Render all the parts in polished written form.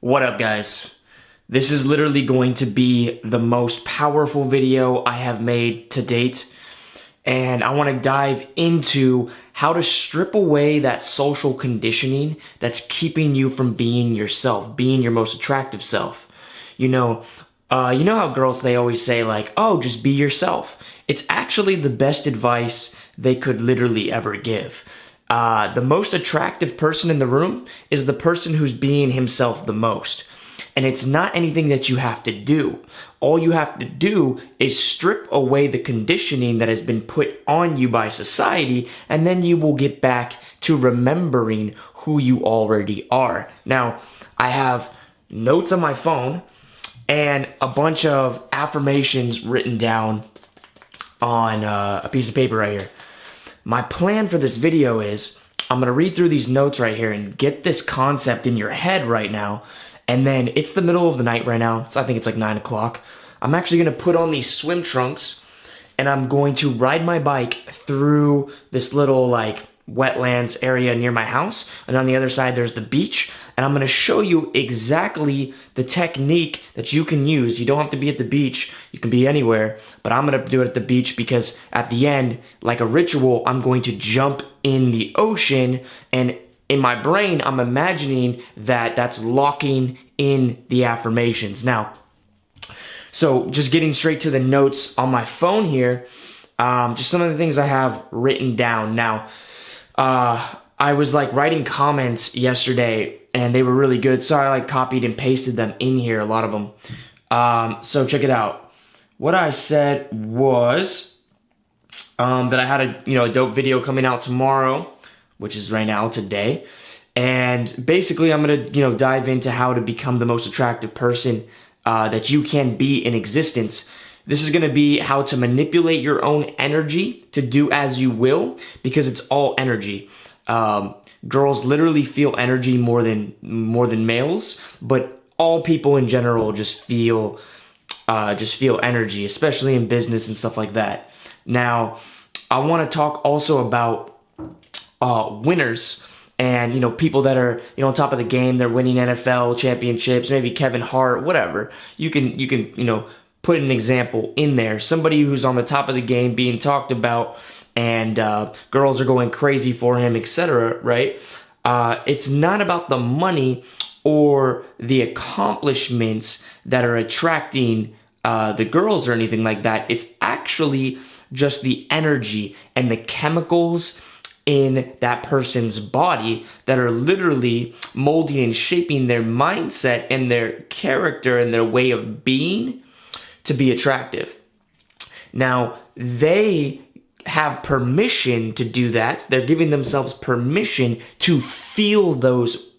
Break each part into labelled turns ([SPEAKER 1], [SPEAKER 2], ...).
[SPEAKER 1] What up, guys? This is literally going to be the most powerful video I have made to date, and I want to dive into how to strip away that social conditioning that's keeping you from being yourself, being your most attractive self. You know how girls, they always say like, oh, just be yourself. It's actually the best advice they could literally ever give. The most attractive person in the room is the person who's being himself the most. And it's not anything that you have to do. All you have to do is strip away the conditioning that has been put on you by society, and then you will get back to remembering who you already are. Now, I have notes on my phone and a bunch of affirmations written down on a piece of paper right here. My plan for this video is I'm going to read through these notes right here and get this concept in your head right now. And then it's the middle of the night right now. I think it's like 9 o'clock. I'm actually going to put on these swim trunks and I'm going to ride my bike through this little like wetlands area near my house. And on the other side, there's the beach. And I'm going to show you exactly the technique that you can use. You don't have to be at the beach. You can be anywhere. But I'm going to do it at the beach because at the end, like a ritual, I'm going to jump in the ocean. And in my brain, I'm imagining that that's locking in the affirmations. Now, so just getting straight to the notes on my phone here, just some of the things I have written down. Now, I was like writing comments yesterday and they were really good. So I like copied and pasted them in here, a lot of them. So check it out. What I said was that I had a dope video coming out tomorrow, which is right now, today. And basically I'm going to, dive into how to become the most attractive person that you can be in existence. This is going to be how to manipulate your own energy to do as you will, because it's all energy. Girls literally feel energy more than males, but all people in general just feel energy, especially in business and stuff like that. Now, I want to talk also about winners and people that are on top of the game. They're winning NFL championships, maybe Kevin Hart, whatever. You can put an example in there, somebody who's on the top of the game being talked about, and girls are going crazy for him, etc. Right? It's not about the money or the accomplishments that are attracting the girls or anything like that. It's actually just the energy and the chemicals in that person's body that are literally molding and shaping their mindset and their character and their way of being to be attractive. Now, they have permission to do that. They're giving themselves permission to feel those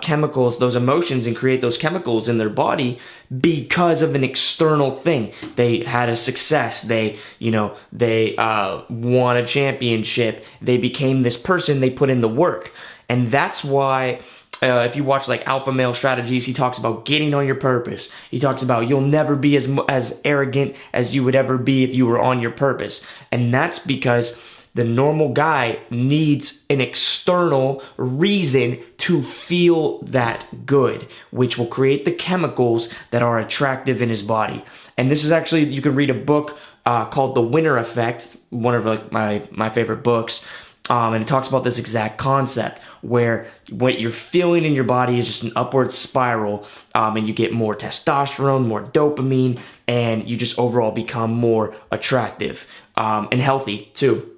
[SPEAKER 1] chemicals, those emotions, and create those chemicals in their body because of an external thing. They had a success. They won a championship. They became this person. They put in the work. And that's why if you watch like Alpha Male Strategies, he talks about getting on your purpose. He talks about you'll never be as arrogant as you would ever be if you were on your purpose. And that's because the normal guy needs an external reason to feel that good, which will create the chemicals that are attractive in his body. And this is actually, you can read a book called The Winner Effect, one of like my favorite books. And it talks about this exact concept where what you're feeling in your body is just an upward spiral, and you get more testosterone, more dopamine, and you just overall become more attractive and healthy too.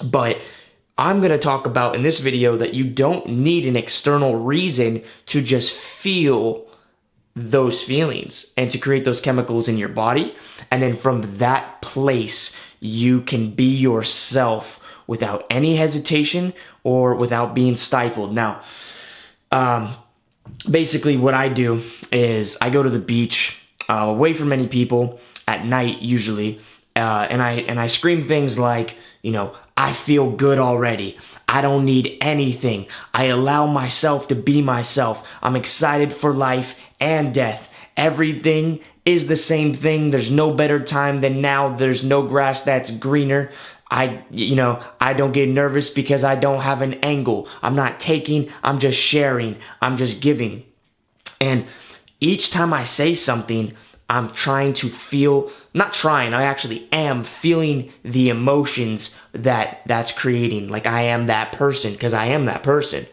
[SPEAKER 1] But I'm going to talk about in this video that you don't need an external reason to just feel those feelings and to create those chemicals in your body. And then from that place, you can be yourself without any hesitation or without being stifled. Now, basically what I do is I go to the beach, away from many people at night usually, and I scream things like, I feel good already. I don't need anything. I allow myself to be myself. I'm excited for life and death. Everything is the same thing. There's no better time than now. There's no grass that's greener. I don't get nervous because I don't have an angle. I'm not taking, I'm just sharing. I'm just giving. And each time I say something, I'm trying to feel, not trying, I actually am feeling the emotions that's creating. Like I am that person, because I am that person.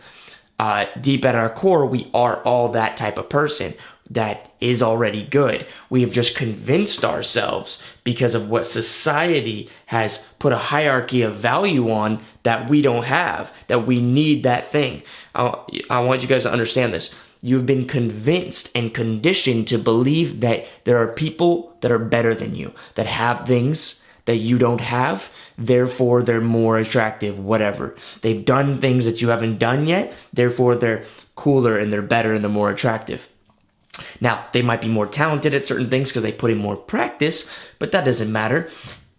[SPEAKER 1] Deep at our core, we are all that type of person that is already good. We have just convinced ourselves, because of what society has put a hierarchy of value on, that we don't have, that we need that thing. I want you guys to understand this. You've been convinced and conditioned to believe that there are people that are better than you, that have things that you don't have, therefore they're more attractive, whatever. They've done things that you haven't done yet, therefore they're cooler and they're better and they're more attractive. Now, they might be more talented at certain things because they put in more practice, but that doesn't matter.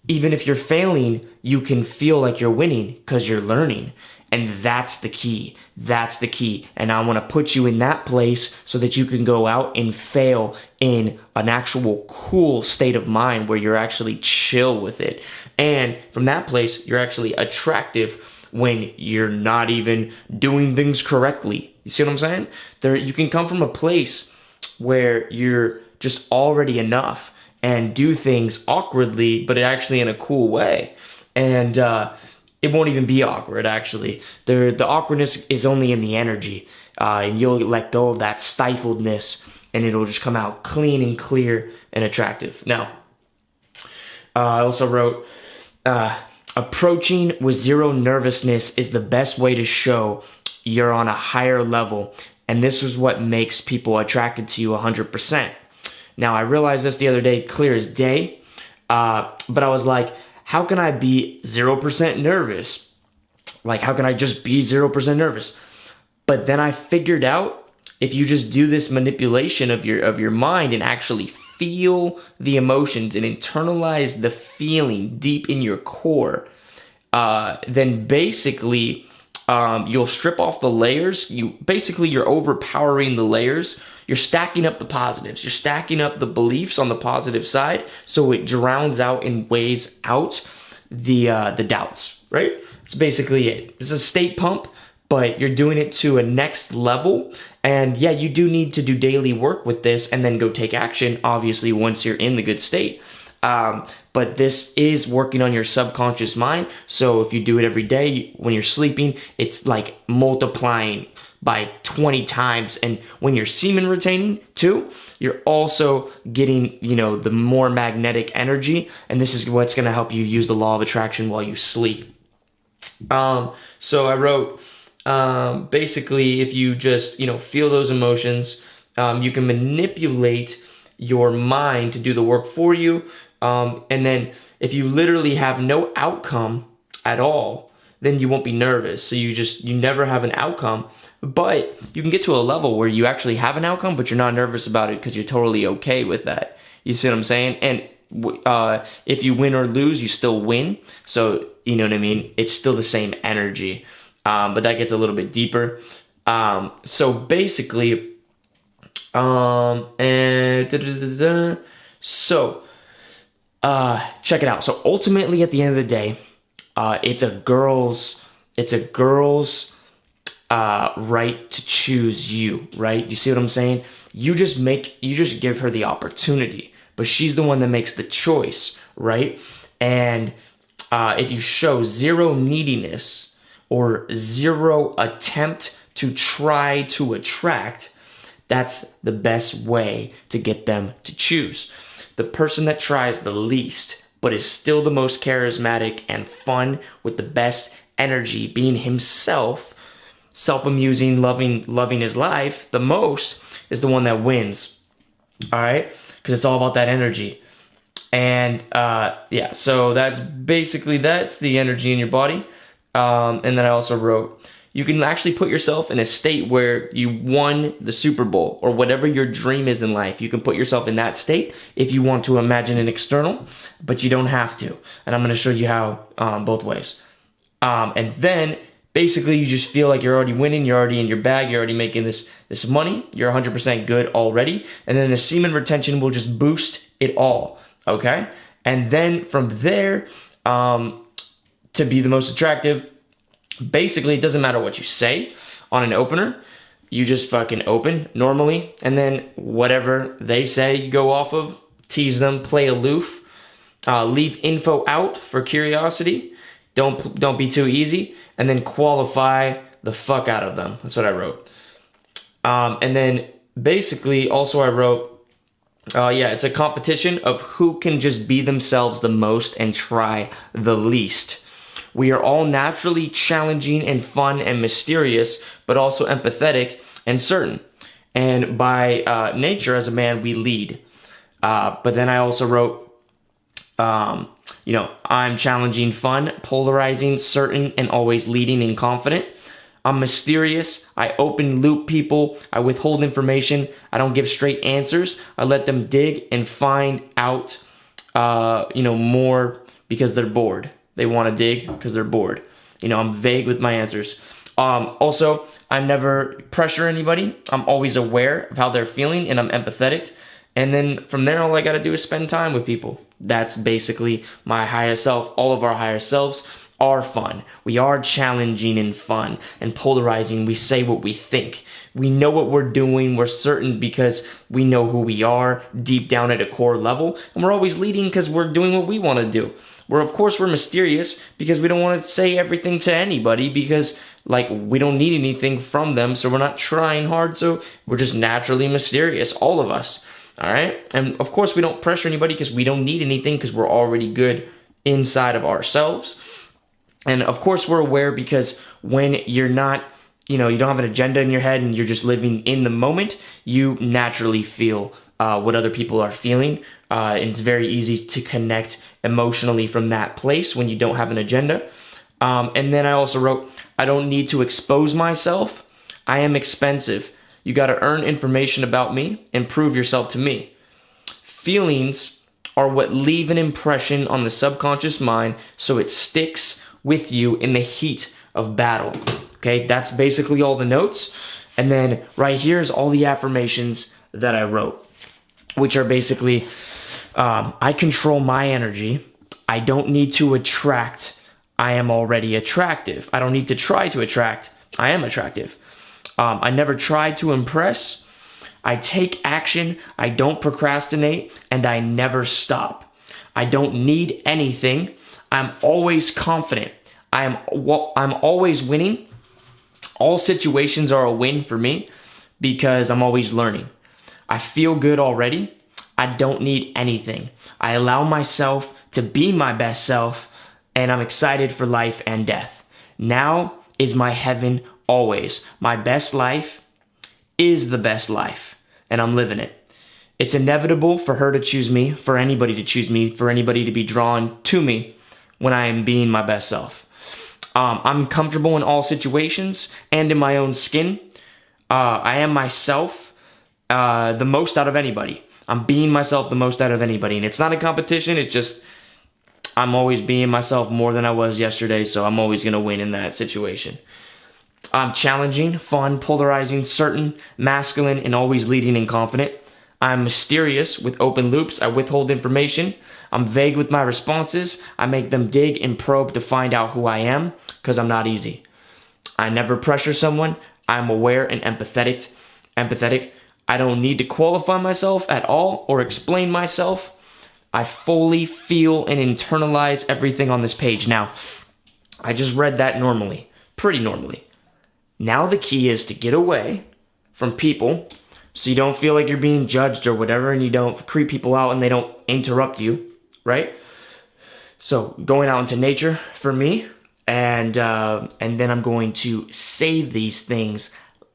[SPEAKER 1] Even if you're failing, you can feel like you're winning because you're learning. And that's the key. That's the key. And I want to put you in that place so that you can go out and fail in an actual cool state of mind where you're actually chill with it. And from that place, you're actually attractive when you're not even doing things correctly. You see what I'm saying? You can come from a place where you're just already enough and do things awkwardly, but actually in a cool way. And it won't even be awkward, actually. The awkwardness is only in the energy, and you'll let go of that stifledness, and it'll just come out clean and clear and attractive. Now, I also wrote, approaching with zero nervousness is the best way to show you're on a higher level, and this is what makes people attracted to you 100%. Now, I realized this the other day, clear as day, but I was like, how can I be 0% nervous? Like, how can I just be 0% nervous? But then I figured out, if you just do this manipulation of your mind and actually feel the emotions and internalize the feeling deep in your core, then basically you'll strip off the layers. You're overpowering the layers. You're stacking up the positives. You're stacking up the beliefs on the positive side, so it drowns out and weighs out the doubts, right? It's basically it. It's a state pump, but you're doing it to a next level. And yeah, you do need to do daily work with this and then go take action, obviously, once you're in the good state. But this is working on your subconscious mind. So if you do it every day when you're sleeping, it's like multiplying by 20 times. And when you're semen retaining too, you're also getting, the more magnetic energy. And this is what's going to help you use the law of attraction while you sleep. So I wrote, basically, if you just, feel those emotions, you can manipulate your mind to do the work for you. And then if you literally have no outcome at all, then you won't be nervous. So you never have an outcome, but you can get to a level where you actually have an outcome, but you're not nervous about it because you're totally okay with that. You see what I'm saying? And if you win or lose, you still win. So, you know what I mean? It's still the same energy. But that gets a little bit deeper. So basically, check it out. So ultimately, at the end of the day, it's a girl's right to choose you, right? You see what I'm saying? You just give her the opportunity, but she's the one that makes the choice, right? And if you show zero neediness or zero attempt to try to attract, that's the best way to get them to choose. The person that tries the least, but is still the most charismatic and fun with the best energy, being himself, self-amusing, loving his life the most, is the one that wins. All right? Because it's all about that energy. And yeah, so that's the energy in your body. And then I also wrote, you can actually put yourself in a state where you won the Super Bowl or whatever your dream is in life. You can put yourself in that state if you want to imagine an external, but you don't have to. And I'm going to show you how both ways. And then basically you just feel like you're already winning. You're already in your bag. You're already making this money. You're 100% good already. And then the semen retention will just boost it all. Okay. And then from there, to be the most attractive, basically, it doesn't matter what you say on an opener. you just fucking open normally, and then whatever they say, you go off of, tease them, play aloof, leave info out for curiosity, don't be too easy, and then qualify the fuck out of them. That's what I wrote. And then basically also I wrote, it's a competition of who can just be themselves the most and try the least. We are all naturally challenging and fun and mysterious, but also empathetic and certain. And by nature, as a man, we lead. But then I also wrote, I'm challenging, fun, polarizing, certain, and always leading and confident. I'm mysterious. I open loop people. I withhold information. I don't give straight answers. I let them dig and find out, more because they're bored. They want to dig because they're bored. I'm vague with my answers. Also, I never pressure anybody. I'm always aware of how they're feeling, and I'm empathetic. And then from there, all I got to do is spend time with people. That's basically my higher self. All of our higher selves are fun. We are challenging and fun and polarizing. We say what we think. We know what we're doing. We're certain because we know who we are deep down at a core level. And we're always leading because we're doing what we want to do. Of course, we're mysterious because we don't want to say everything to anybody because, we don't need anything from them, so we're not trying hard, so we're just naturally mysterious, all of us, all right? And, of course, we don't pressure anybody because we don't need anything because we're already good inside of ourselves. And, of course, we're aware because when you're not, you don't have an agenda in your head and you're just living in the moment, you naturally feel what other people are feeling. And it's very easy to connect emotionally from that place when you don't have an agenda. And then I also wrote, I don't need to expose myself. I am expensive. You got to earn information about me and prove yourself to me. Feelings are what leave an impression on the subconscious mind so it sticks with you in the heat of battle. Okay, that's basically all the notes. And then right here is all the affirmations that I wrote, which are basically, I control my energy. I don't need to attract. I am already attractive. I don't need to try to attract. I am attractive. I never try to impress. I take action. I don't procrastinate, and I never stop. I don't need anything. I'm always confident. I'm always winning. All situations are a win for me because I'm always learning. I feel good already. I don't need anything. I allow myself to be my best self, and I'm excited for life and death. Now is my heaven always. My best life is the best life, and I'm living it. It's inevitable for her to choose me, for anybody to choose me, for anybody to be drawn to me when I am being my best self. I'm comfortable in all situations and in my own skin. I am myself the most out of anybody. I'm being myself the most out of anybody. And it's not a competition. It's just I'm always being myself more than I was yesterday, so I'm always going to win in that situation. I'm challenging, fun, polarizing, certain, masculine, and always leading and confident. I'm mysterious with open loops. I withhold information. I'm vague with my responses. I make them dig and probe to find out who I am because I'm not easy. I never pressure someone. I'm aware and empathetic. I don't need to qualify myself at all or explain myself. I fully feel and internalize everything on this page. Now, I just read that normally, pretty normally. Now the key is to get away from people so you don't feel like you're being judged or whatever, and you don't creep people out and they don't interrupt you, right? So going out into nature for me, and then I'm going to say these things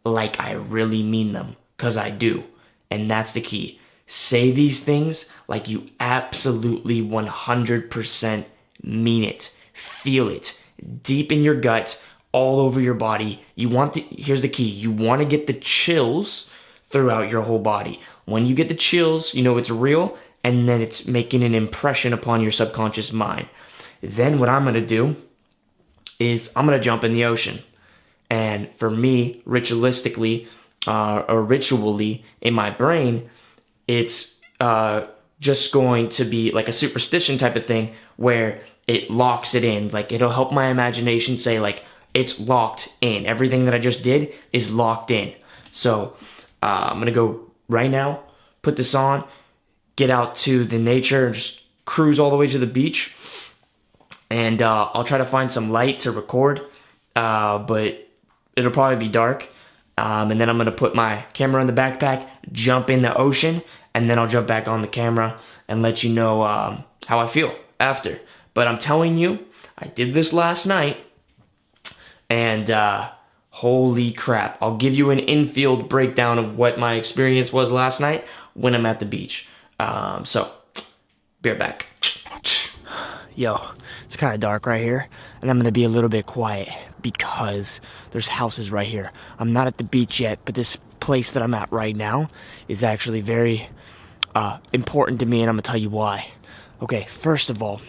[SPEAKER 1] like I really mean them, because I do, and that's the key. Say these things like you absolutely 100% mean it. Feel it deep in your gut, all over your body. Here's the key. You want to get the chills throughout your whole body. When you get the chills, you know it's real, and then it's making an impression upon your subconscious mind. Then what I'm going to do is I'm going to jump in the ocean. And for me, ritually in my brain, it's just going to be like a superstition type of thing where it locks it in. Like, it'll help my imagination say, like, it's locked in. Everything that I just did is locked in. So I'm gonna go right now, put this on, get out to the nature and just cruise all the way to the beach. And I'll try to find some light to record, but it'll probably be dark. And then I'm going to put my camera in the backpack, jump in the ocean, and then I'll jump back on the camera and let you know how I feel after. But I'm telling you, I did this last night, and holy crap. I'll give you an infield breakdown of what my experience was last night when I'm at the beach. So, be right back. Yo, it's kind of dark right here, and I'm going to be a little bit quiet because there's houses right here. I'm not at the beach yet, but this place that I'm at right now is actually very important to me, and I'm going to tell you why. Okay, first of all,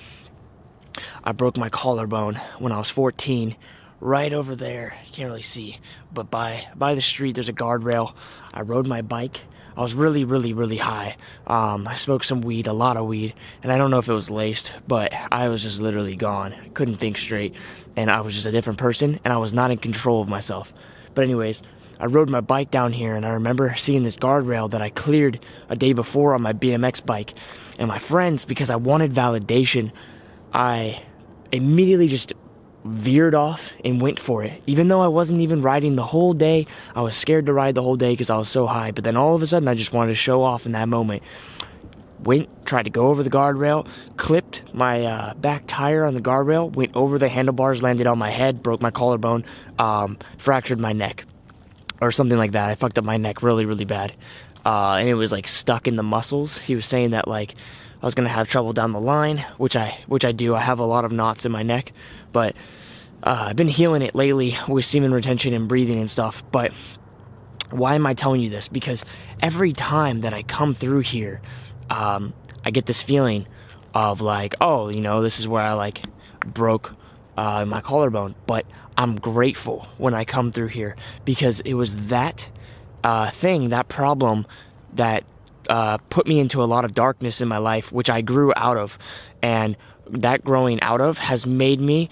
[SPEAKER 1] I broke my collarbone when I was 14, right over there. You can't really see, but by the street, there's a guardrail. I rode my bike. I was really, really, really high. I smoked some weed, a lot of weed, and I don't know if it was laced, but I was just literally gone. I couldn't think straight, and I was just a different person, and I was not in control of myself. But anyways, I rode my bike down here, and I remember seeing this guardrail that I cleared a day before on my BMX bike, and my friends, because I wanted validation, I immediately just veered off and went for it. Even though I wasn't even riding the whole day, I was scared to ride the whole day because I was so high. But then all of a sudden, I just wanted to show off in that moment. Tried to go over the guardrail, clipped my back tire on the guardrail, went over the handlebars, landed on my head, broke my collarbone, fractured my neck, or something like that. I fucked up my neck really, really bad. And it was like stuck in the muscles. He was saying that like I was gonna have trouble down the line, which I do. I have a lot of knots in my neck, but I've been healing it lately with semen retention and breathing and stuff. But why am I telling you this? Because every time that I come through here, I get this feeling of like, oh, you know, this is where I like broke my collarbone. But I'm grateful when I come through here because it was that that problem that put me into a lot of darkness in my life, which I grew out of. And that growing out of has made me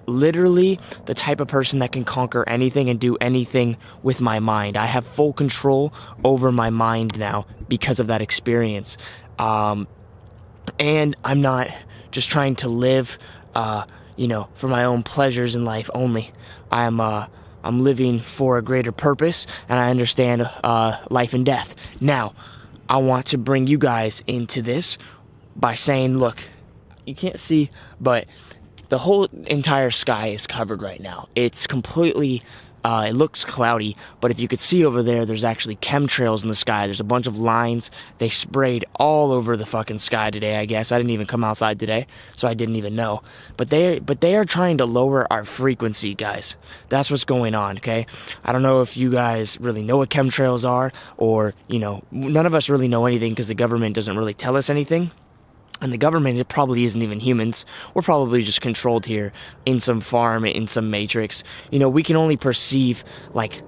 [SPEAKER 1] literally the type of person that can conquer anything and do anything with my mind. I have full control over my mind now because of that experience. And I'm not just trying to live, for my own pleasures in life only. I'm living for a greater purpose, and I understand life and death. Now, I want to bring you guys into this by saying, look, you can't see, but the whole entire sky is covered right now. It's completely, it looks cloudy, but if you could see over there, there's actually chemtrails in the sky. There's a bunch of lines. They sprayed all over the fucking sky today, I guess. I didn't even come outside today, so I didn't even know. But they are trying to lower our frequency, guys. That's what's going on, okay? I don't know if you guys really know what chemtrails are, or, none of us really know anything because the government doesn't really tell us anything. And the government, it probably isn't even humans. We're probably just controlled here in some farm, in some matrix. We can only perceive like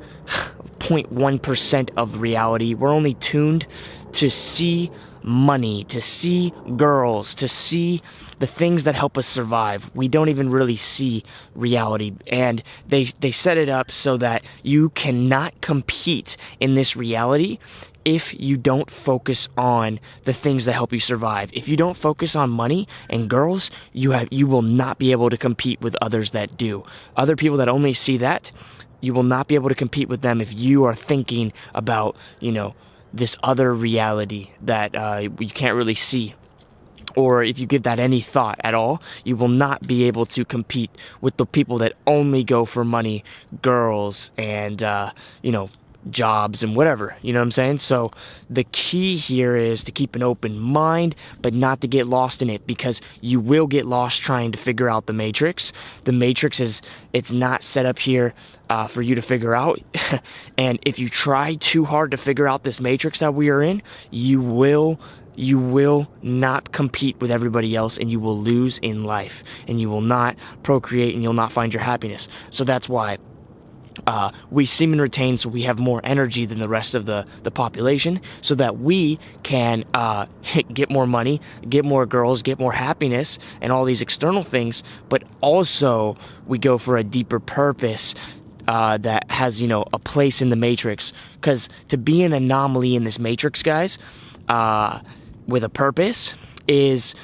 [SPEAKER 1] 0.1% of reality. We're only tuned to see money, to see girls, to see the things that help us survive. We don't even really see reality. And they set it up so that you cannot compete in this reality if you don't focus on the things that help you survive. If you don't focus on money and girls, you will not be able to compete with others that do. Other people that only see that, you will not be able to compete with them if you are thinking about, this other reality that you can't really see. Or if you give that any thought at all, you will not be able to compete with the people that only go for money, girls, and, jobs and whatever, you know what I'm saying? So the key here is to keep an open mind, but not to get lost in it, because you will get lost trying to figure out the matrix. The matrix it's not set up here for you to figure out. And if you try too hard to figure out this matrix that we are in, you will not compete with everybody else, and you will lose in life, and you will not procreate, and you'll not find your happiness. So that's why we semen retain, so we have more energy than the rest of the population, so that we can get more money, get more girls, get more happiness, and all these external things. But also we go for a deeper purpose that has, you know, a place in the matrix. Because to be an anomaly in this matrix, guys, with a purpose, is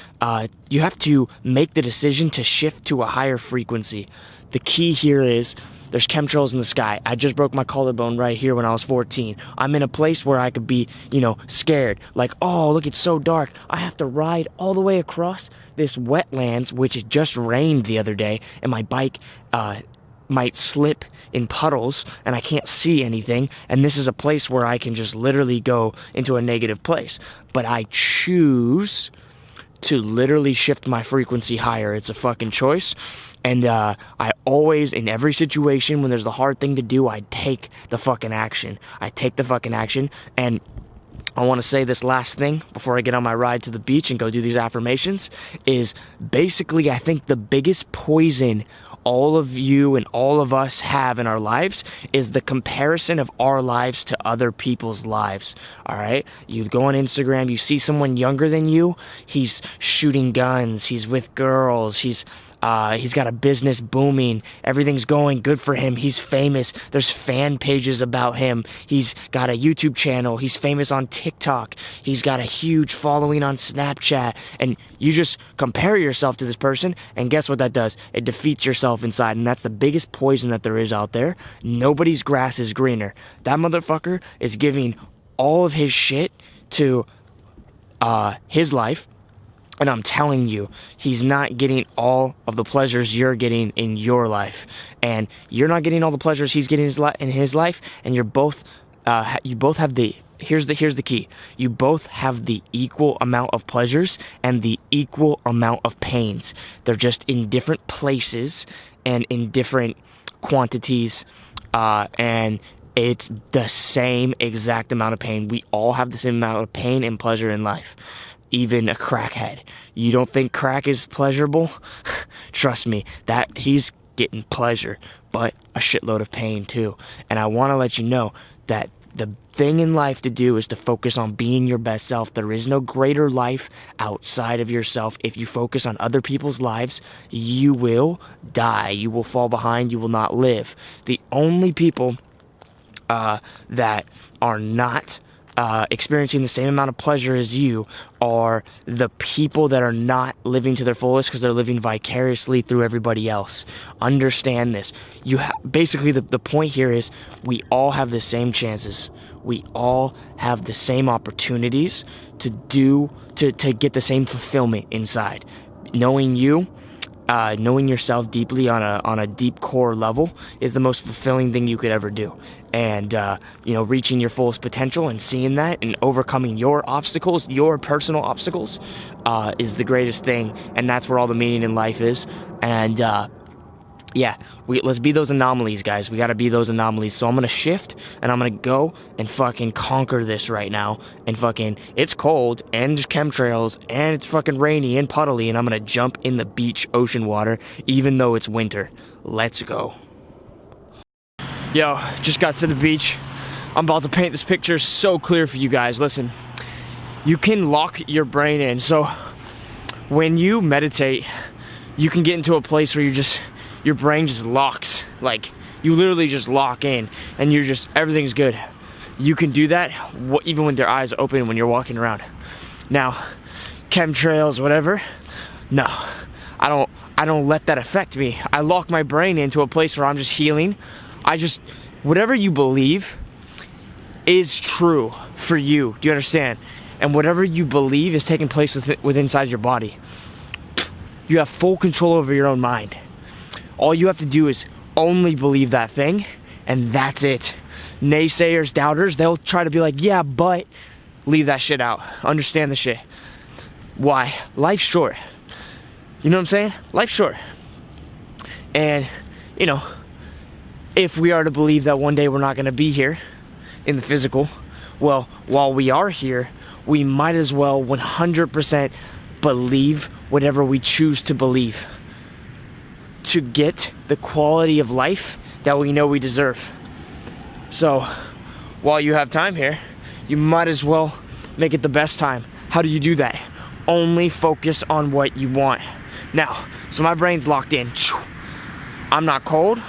[SPEAKER 1] you have to make the decision to shift to a higher frequency. The key here is there's chemtrails in the sky. I just broke my collarbone right here when I was 14. I'm in a place where I could be, you know, scared. Like, oh, look, it's so dark. I have to ride all the way across this wetlands, which it just rained the other day, and my bike might slip in puddles, and I can't see anything. And this is a place where I can just literally go into a negative place. But I choose to literally shift my frequency higher. It's a fucking choice. And I always, in every situation when there's the hard thing to do, I take the fucking action. And I want to say this last thing before I get on my ride to the beach and go do these affirmations is basically, I think the biggest poison all of you and all of us have in our lives is the comparison of our lives to other people's lives. All right, you go on Instagram, you see someone younger than you, he's shooting guns, he's with girls, he's got a business booming, everything's going good for him, he's famous, there's fan pages about him, he's got a YouTube channel, he's famous on TikTok, he's got a huge following on Snapchat, and you just compare yourself to this person, and guess what that does? It defeats yourself inside, and that's the biggest poison that there is out there. Nobody's grass is greener. That motherfucker is giving all of his shit to his life. And I'm telling you, he's not getting all of the pleasures you're getting in your life. And you're not getting all the pleasures he's getting in his life. And you both have the, here's the key. You both have the equal amount of pleasures and the equal amount of pains. They're just in different places and in different quantities. And it's the same exact amount of pain. We all have the same amount of pain and pleasure in life. Even a crackhead. You don't think crack is pleasurable? Trust me, that he's getting pleasure, but a shitload of pain too. And I want to let you know that the thing in life to do is to focus on being your best self. There is no greater life outside of yourself. If you focus on other people's lives, you will die. You will fall behind. You will not live. The only people that are not experiencing the same amount of pleasure as you are the people that are not living to their fullest because they're living vicariously through everybody else. Understand this. Basically, the point here is we all have the same chances. We all have the same opportunities to get the same fulfillment inside. Knowing yourself deeply on a deep core level is the most fulfilling thing you could ever do. And, reaching your fullest potential and seeing that and overcoming your obstacles, your personal obstacles, is the greatest thing. And that's where all the meaning in life is. And, let's be those anomalies, guys. We gotta be those anomalies. So I'm gonna shift and I'm gonna go and fucking conquer this right now. And fucking, it's cold and there's chemtrails and it's fucking rainy and puddly and I'm gonna jump in the beach ocean water even though it's winter. Let's go. Yo, just got to the beach. I'm about to paint this picture so clear for you guys. Listen, you can lock your brain in. So when you meditate, you can get into a place where your brain just locks. Like, you literally just lock in and everything's good. You can do that even with your eyes open when you're walking around. Now, chemtrails, whatever, no, I don't let that affect me. I lock my brain into a place where I'm just healing. Whatever you believe is true for you. Do you understand? And whatever you believe is taking place within inside your body. You have full control over your own mind. All you have to do is only believe that thing, and that's it. Naysayers, doubters, they'll try to be like, yeah, but leave that shit out. Understand the shit. Why? Life's short. You know what I'm saying? Life's short. And, if we are to believe that one day we're not going to be here in the physical, well, while we are here, we might as well 100% believe whatever we choose to believe to get the quality of life that we know we deserve. So, while you have time here, you might as well make it the best time. How do you do that? Only focus on what you want. Now, so my brain's locked in. I'm not cold.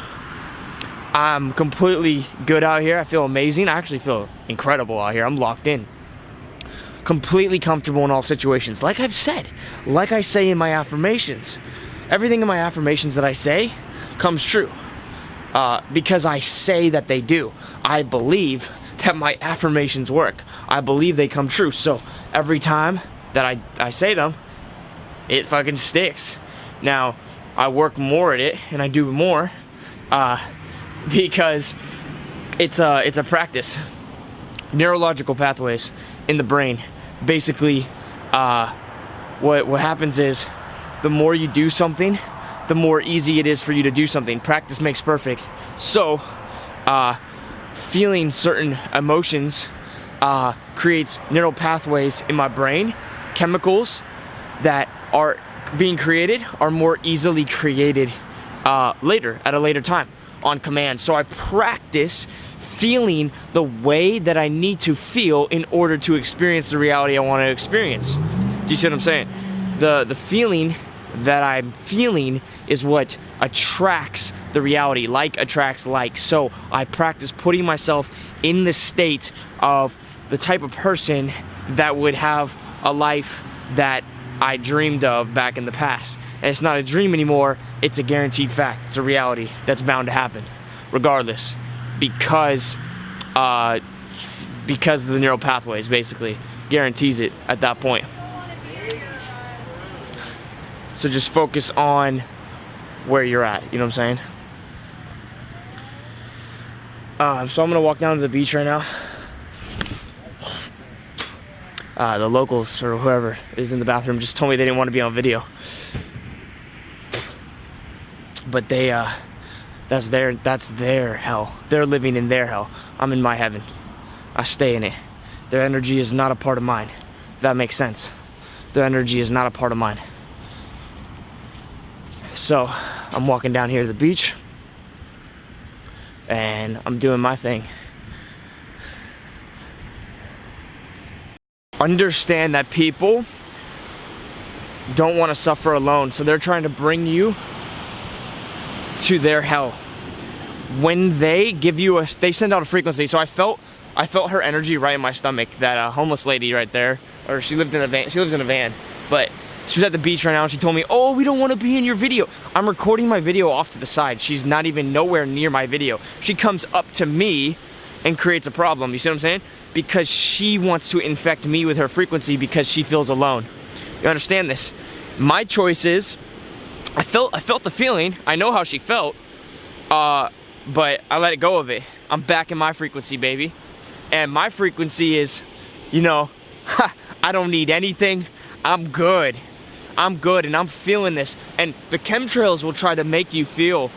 [SPEAKER 1] I'm completely good out here. I feel amazing. I actually feel incredible out here. I'm locked in. Completely comfortable in all situations. Like I've said, like I say in my affirmations, everything in my affirmations that I say comes true. Because I say that they do. I believe that my affirmations work. I believe they come true. So every time that I say them, it fucking sticks. Now, I work more at it and I do more because it's a practice. Neurological pathways in the brain. Basically, what happens is the more you do something, the more easy it is for you to do something. Practice makes perfect. So, feeling certain emotions creates neural pathways in my brain. Chemicals that are being created are more easily created later, at a later time, on command. So I practice feeling the way that I need to feel in order to experience the reality I want to experience. Do you see what I'm saying? The feeling that I'm feeling is what attracts the reality. Like attracts like. So I practice putting myself in the state of the type of person that would have a life that I dreamed of back in the past. And it's not a dream anymore, it's a guaranteed fact. It's a reality that's bound to happen, regardless. Because of the neural pathways, basically. Guarantees it at that point. So just focus on where you're at, you know what I'm saying? So I'm gonna walk down to the beach right now. The locals or whoever is in the bathroom just told me they didn't want to be on video. But that's their hell. They're living in their hell. I'm in my heaven. I stay in it. Their energy is not a part of mine. If that makes sense. Their energy is not a part of mine. So, I'm walking down here to the beach. And I'm doing my thing. Understand that people don't want to suffer alone, so they're trying to bring you to their hell. When they give you they send out a frequency. So I felt her energy right in my stomach. That homeless lady right there, or she lived in a van. She lives in a van, but she's at the beach right now, and she told me, "Oh, we don't want to be in your video." I'm recording my video off to the side. She's not even nowhere near my video. She comes up to me and creates a problem. You see what I'm saying? Because she wants to infect me with her frequency because she feels alone. You understand this? My choice is, I felt the feeling. I know how she felt, but I let it go of it. I'm back in my frequency, baby. And my frequency is, you know, I don't need anything. I'm good. I'm good, and I'm feeling this. And the chemtrails will try to make you feel,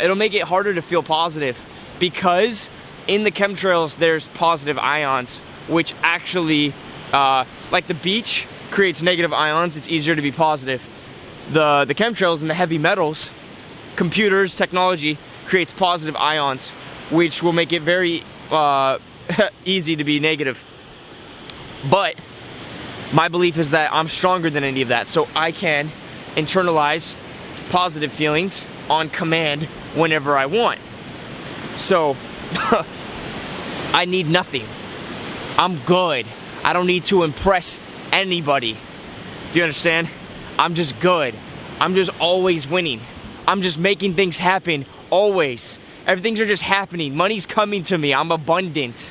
[SPEAKER 1] it'll make it harder to feel positive, because in the chemtrails there's positive ions, which actually, like the beach creates negative ions. It's easier to be positive. The chemtrails and the heavy metals, computers, technology creates positive ions, which will make it very easy to be negative. But my belief is that I'm stronger than any of that, so I can internalize positive feelings on command whenever I want. So I need nothing. I'm good. I don't need to impress anybody. Do you understand? I'm just good. I'm just always winning. I'm just making things happen, always. Everything's just happening. Money's coming to me. I'm abundant.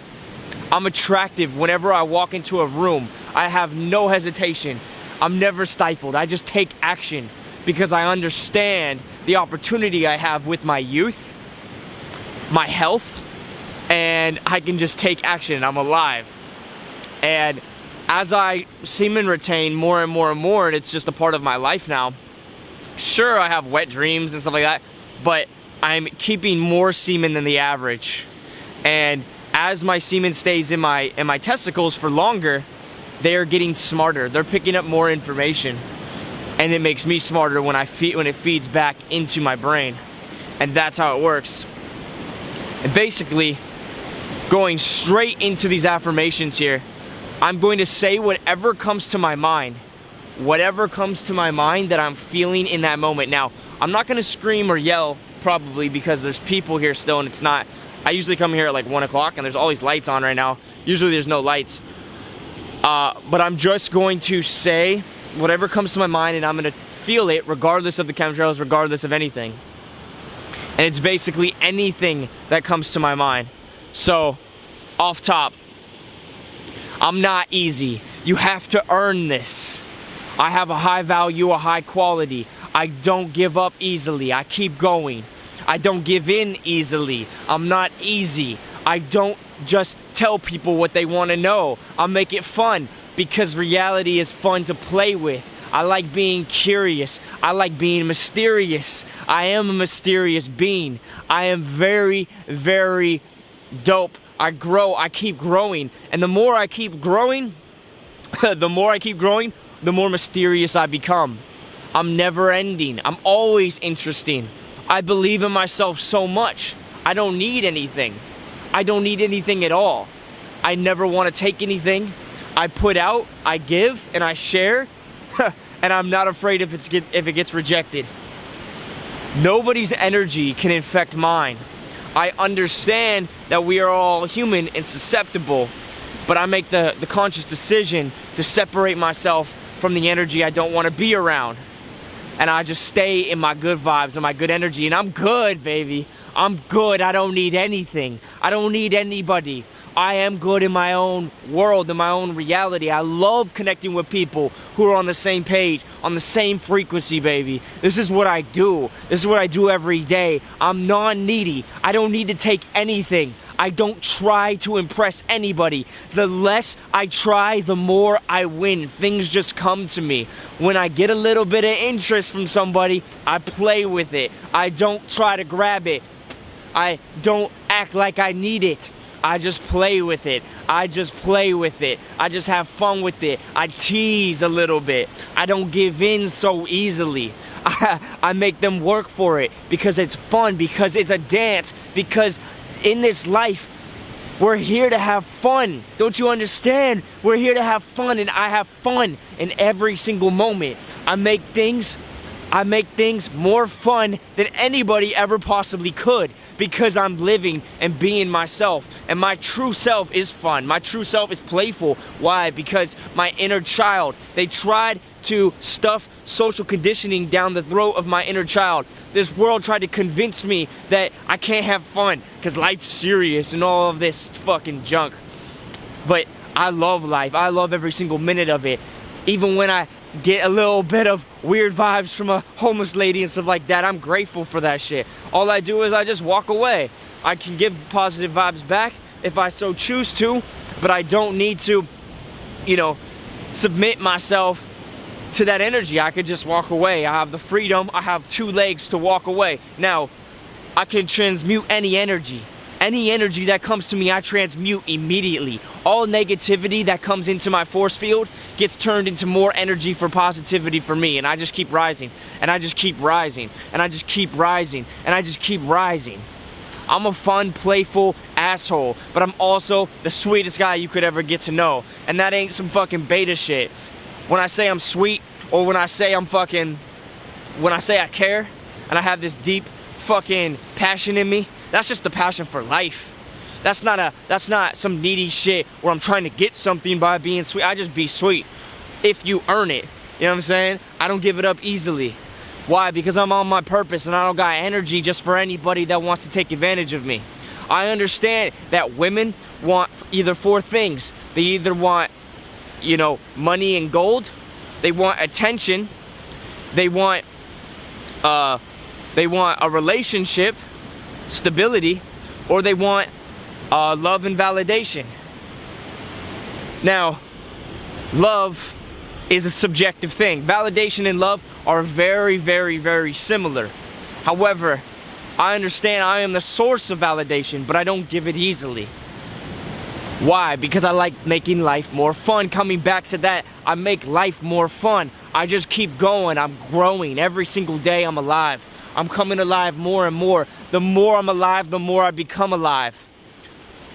[SPEAKER 1] I'm attractive whenever I walk into a room. I have no hesitation. I'm never stifled. I just take action because I understand the opportunity I have with my youth, my health, and I can just take action. I'm alive. And as I semen retain more and more and more, and it's just a part of my life now, sure, I have wet dreams and stuff like that, but I'm keeping more semen than the average. And as my semen stays in my testicles for longer, they are getting smarter. They're picking up more information, and it makes me smarter when it feeds back into my brain. And that's how it works. And basically, going straight into these affirmations here, I'm going to say whatever comes to my mind. Whatever comes to my mind that I'm feeling in that moment. Now, I'm not going to scream or yell probably because there's people here still and it's not. I usually come here at like 1 o'clock and there's always lights on right now. Usually there's no lights. But I'm just going to say whatever comes to my mind, and I'm going to feel it regardless of the chemtrails, regardless of anything. And it's basically anything that comes to my mind. So, off top, I'm not easy. You have to earn this. I have a high value, a high quality. I don't give up easily. I keep going. I don't give in easily. I'm not easy. I don't just tell people what they want to know. I make it fun because reality is fun to play with. I like being curious. I like being mysterious. I am a mysterious being. I am very, very dope. I grow. I keep growing. And the more I keep growing, the more mysterious I become. I'm never ending. I'm always interesting. I believe in myself so much. I don't need anything. I don't need anything at all. I never want to take anything. I put out, I give, and I share. And I'm not afraid if it gets rejected. Nobody's energy can infect mine. I understand that we are all human and susceptible, but I make the conscious decision to separate myself from the energy I don't want to be around. And I just stay in my good vibes and my good energy, and I'm good, baby. I'm good. I don't need anything. I don't need anybody. I am good in my own world, in my own reality. I love connecting with people who are on the same page, on the same frequency, baby. This is what I do. This is what I do every day. I'm non-needy. I don't need to take anything. I don't try to impress anybody. The less I try, the more I win. Things just come to me. When I get a little bit of interest from somebody, I play with it. I don't try to grab it. I don't act like I need it. I just play with it. I just play with it. I just have fun with it. I tease a little bit. I don't give in so easily. I make them work for it because it's fun, because it's a dance, because in this life, we're here to have fun. Don't you understand? We're here to have fun, and I have fun in every single moment. I make things more fun than anybody ever possibly could because I'm living and being myself. And my true self is fun. My true self is playful. Why? Because my inner child, they tried to stuff social conditioning down the throat of my inner child. This world tried to convince me that I can't have fun because life's serious and all of this fucking junk. But I love life. I love every single minute of it. Even when I get a little bit of weird vibes from a homeless lady and stuff like that, I'm grateful for that shit. All I do is I just walk away. I can give positive vibes back if I so choose to, but I don't need to, submit myself to that energy. I could just walk away. I have the freedom. I have 2 legs to walk away. Now, I can transmute any energy. Any energy that comes to me, I transmute immediately. All negativity that comes into my force field gets turned into more energy for positivity for me. And I just keep rising. And I just keep rising. And I just keep rising. And I just keep rising. I'm a fun, playful asshole. But I'm also the sweetest guy you could ever get to know. And that ain't some fucking beta shit. When I say I'm sweet, or when I say I care, and I have this deep fucking passion in me, that's just the passion for life. That's not some needy shit where I'm trying to get something by being sweet. I just be sweet if you earn it. You know what I'm saying? I don't give it up easily. Why? Because I'm on my purpose and I don't got energy just for anybody that wants to take advantage of me. I understand that women want either 4 things. They either want, money and gold. They want attention. They want a relationship, stability, or they want love and validation. Now, love is a subjective thing. Validation and love are very, very, very similar. However, I understand I am the source of validation, but I don't give it easily. Why? Because I like making life more fun. Coming back to that, I make life more fun. I just keep going. I'm growing. Every single day I'm alive. I'm coming alive more and more. The more I'm alive, the more I become alive.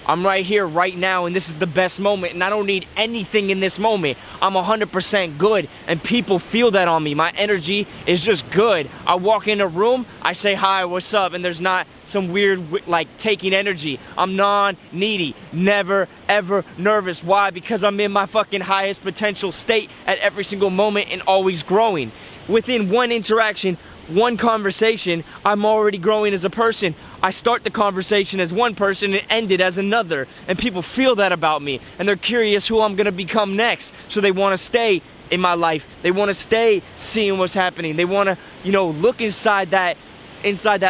[SPEAKER 1] I'm right here right now, and this is the best moment, and I don't need anything in this moment. I'm 100% good, and people feel that on me. My energy is just good. I walk in a room, I say hi, what's up, and there's not some weird like taking energy. I'm non-needy, never ever nervous. Why? Because I'm in my fucking highest potential state at every single moment and always growing. Within one interaction, one conversation, I'm already growing as a person. I start the conversation as one person and end it as another, and people feel that about me, and they're curious who I'm gonna become next, so they want to stay in my life. They want to stay seeing what's happening. They want to, you know, look inside that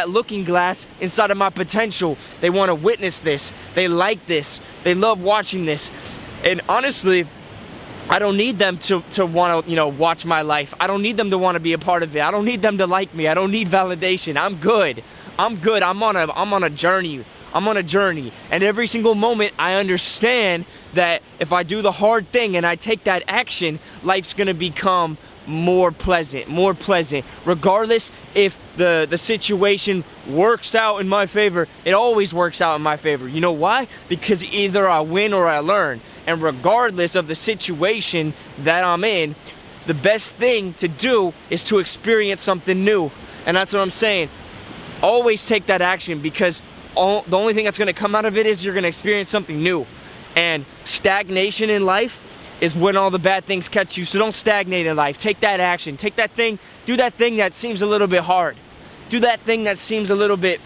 [SPEAKER 1] looking glass, inside of my potential. They want to witness this. They like this. They love watching this. And honestly, I don't need them to want to, you know, watch my life. I don't need them to want to be a part of it. I don't need them to like me. I don't need validation. I'm good. I'm good. I'm on a journey. I'm on a journey. And every single moment I understand that if I do the hard thing and I take that action, life's going to become more pleasant, regardless if the situation works out in my favor. It always works out in my favor. You know why? Because either I win or I learn. And regardless of the situation that I'm in, the best thing to do is to experience something new. And that's what I'm saying. Always take that action, because the only thing that's going to come out of it is you're going to experience something new. And stagnation in life is when all the bad things catch you. So don't stagnate in life. Take that action. Take that thing. Do that thing that seems a little bit hard. Do that thing that seems a little bit,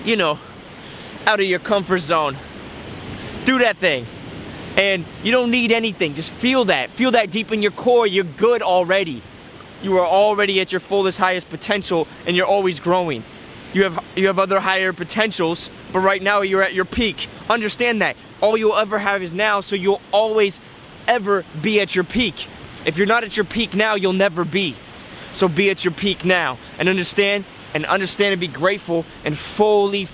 [SPEAKER 1] you know, out of your comfort zone. Do that thing. And you don't need anything. Just feel that. Feel that deep in your core. You're good already. You are already at your fullest, highest potential, and you're always growing. You have other higher potentials, but right now you're at your peak. Understand that. All you'll ever have is now, so you'll always ever be at your peak. If you're not at your peak now, you'll never be. So be at your peak now, and understand and be grateful, and fully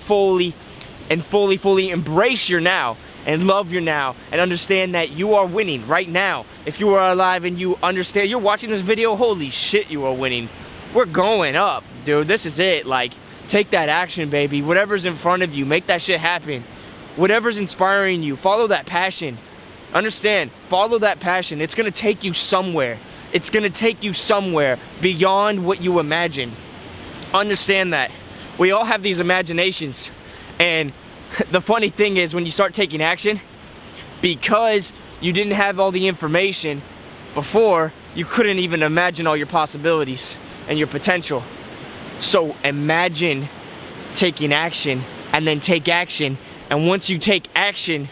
[SPEAKER 1] embrace your now, and love your now, and understand that you are winning right now. If you are alive and you understand, you're watching this video, holy shit, you are winning. We're going up, dude. This is it. Like, take that action, baby. Whatever's in front of you, make that shit happen. Whatever's inspiring you, follow that passion. Understand, follow that passion. It's gonna take you somewhere. It's gonna take you somewhere beyond what you imagine. Understand that. We all have these imaginations, and the funny thing is, when you start taking action, because you didn't have all the information before, you couldn't even imagine all your possibilities and your potential. So imagine taking action, and then take action, and once you take action,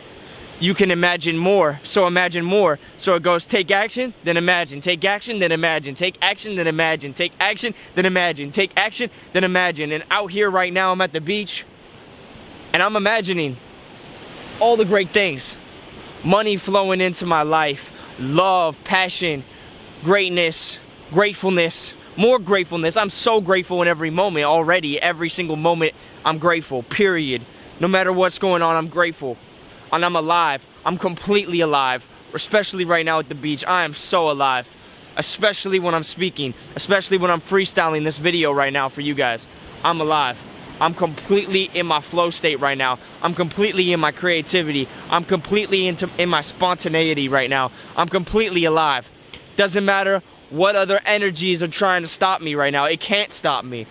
[SPEAKER 1] you can imagine more. So imagine more. So it goes take action, then imagine, take action, then imagine, take action, then imagine, take action, then imagine, take action, then imagine. And out here right now, I'm at the beach, and I'm imagining all the great things. Money flowing into my life, love, passion, greatness, gratefulness, more gratefulness. I'm so grateful in every moment already. Every single moment, I'm grateful, period. No matter what's going on, I'm grateful. And I'm alive. I'm completely alive. Especially right now at the beach. I am so alive. Especially when I'm speaking. Especially when I'm freestyling this video right now for you guys. I'm alive. I'm completely in my flow state right now. I'm completely in my creativity. I'm completely in my spontaneity right now. I'm completely alive. Doesn't matter what other energies are trying to stop me right now. It can't stop me.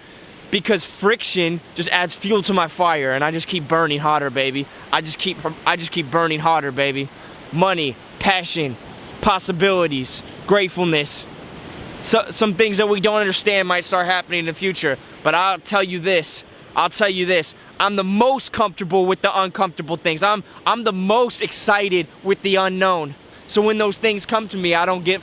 [SPEAKER 1] Because friction just adds fuel to my fire, and I just keep burning hotter, baby. I just keep burning hotter, baby. Money, passion, possibilities, gratefulness. So, some things that we don't understand might start happening in the future, but I'll tell you this. I'm the most comfortable with the uncomfortable things. I'm the most excited with the unknown. So when those things come to me, I don't get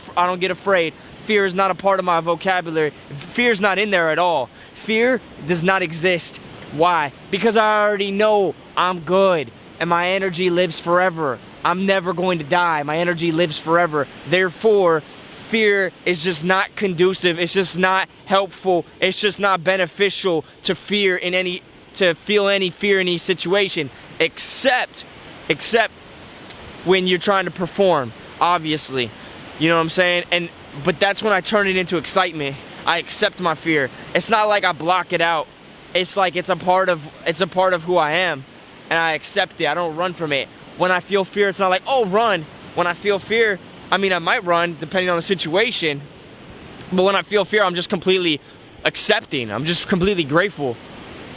[SPEAKER 1] afraid. Fear is not a part of my vocabulary. Fear's not in there at all. Fear does not exist. Why? Because I already know I'm good, and my energy lives forever. I'm never going to die. My energy lives forever. Therefore, fear is just not conducive. It's just not helpful. It's just not beneficial to feel any fear in any situation, except when you're trying to perform, obviously. You know what I'm saying? But that's when I turn it into excitement. I accept my fear. It's not like I block it out. It's like it's a part of who I am. and I accept it. I don't run from it. When I feel fear, it's not like, oh, run. When I feel fear, I mean, I might run depending on the situation, but when I feel fear, I'm just completely accepting. I'm just completely grateful,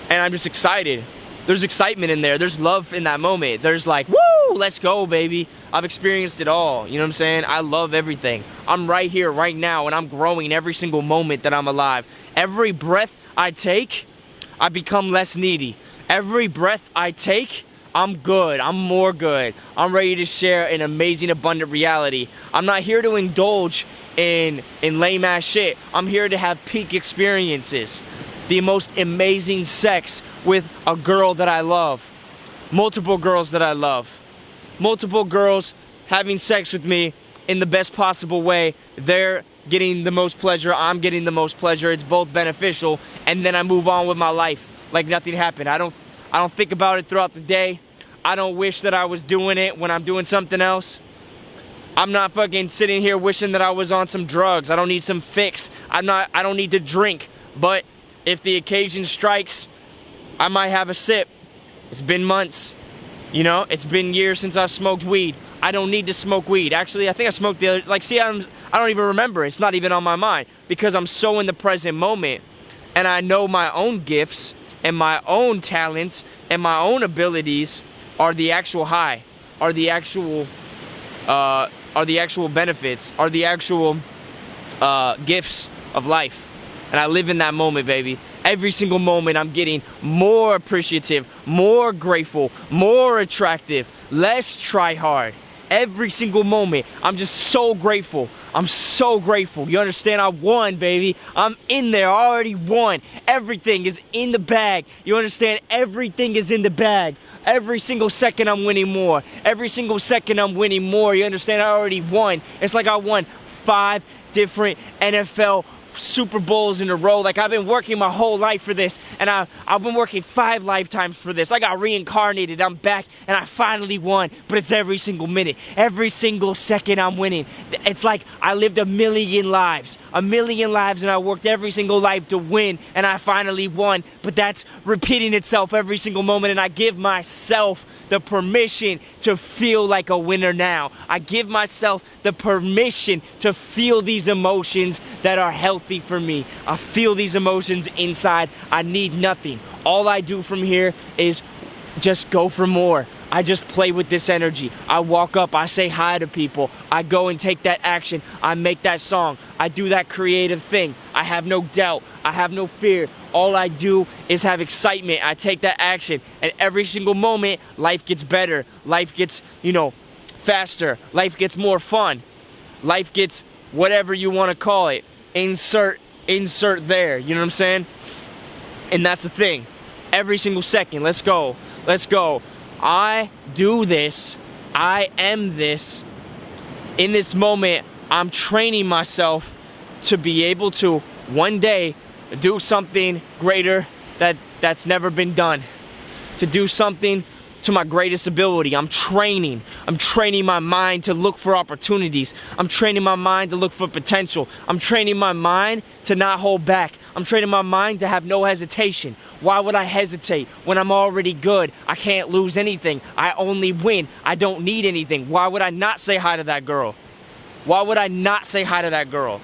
[SPEAKER 1] and I'm just excited. There's excitement in there. There's love in that moment. There's like, woo, let's go, baby. I've experienced it all. You know what I'm saying? I love everything. I'm right here, right now, and I'm growing every single moment that I'm alive. Every breath I take, I become less needy. Every breath I take, I'm good. I'm more good. I'm ready to share an amazing, abundant reality. I'm not here to indulge in lame ass shit. I'm here to have peak experiences. The most amazing sex with a girl that I love. Multiple girls that I love. Multiple girls having sex with me in the best possible way. They're getting the most pleasure. I'm getting the most pleasure. It's both beneficial. And then I move on with my life like nothing happened. I don't think about it throughout the day. I don't wish that I was doing it when I'm doing something else. I'm not fucking sitting here wishing that I was on some drugs. I don't need some fix. I don't need to drink. But if the occasion strikes, I might have a sip. It's been months. You know, it's been years since I've smoked weed. I don't need to smoke weed. Actually, I think I smoked the other, like, see, I don't even remember. It's not even on my mind because I'm so in the present moment, and I know my own gifts and my own talents and my own abilities are the actual high, are the actual benefits, are the actual gifts of life. And I live in that moment, baby. Every single moment I'm getting more appreciative, more grateful, more attractive, less try hard. Every single moment, I'm just so grateful. I'm so grateful. You understand? I won, baby. I'm in there. I already won. Everything is in the bag. You understand? Everything is in the bag. Every single second I'm winning more. Every single second I'm winning more. You understand? I already won. It's like I won 5 different NFL Super Bowls in a row. Like, I've been working my whole life for this, and I've been working 5 lifetimes for this. I got reincarnated, I'm back, and I finally won. But it's every single minute, every single second I'm winning. It's like I lived a million lives, and I worked every single life to win, and I finally won. But that's repeating itself every single moment, and I give myself the permission to feel like a winner now. I give myself the permission to feel these emotions that are healthy for me. I feel these emotions inside. I need nothing. All I do from here is just go for more. I just play with this energy. I walk up, I say hi to people. I go and take that action. I make that song. I do that creative thing. I have no doubt. I have no fear. All I do is have excitement. I take that action. And every single moment, life gets better. Life gets, faster. Life gets more fun. Life gets whatever you want to call it. Insert there. You know what I'm saying? And that's the thing. Every single second. Let's go. Let's go. I do this. I am this. In this moment, I'm training myself to be able to one day do something greater that's never been done. To do something to my greatest ability. I'm training my mind to look for opportunities. I'm training my mind to look for potential. I'm training my mind to not hold back. I'm training my mind to have no hesitation. Why would I hesitate when I'm already good? I can't lose anything. I only win. I don't need anything. Why would I not say hi to that girl? Why would I not say hi to that girl?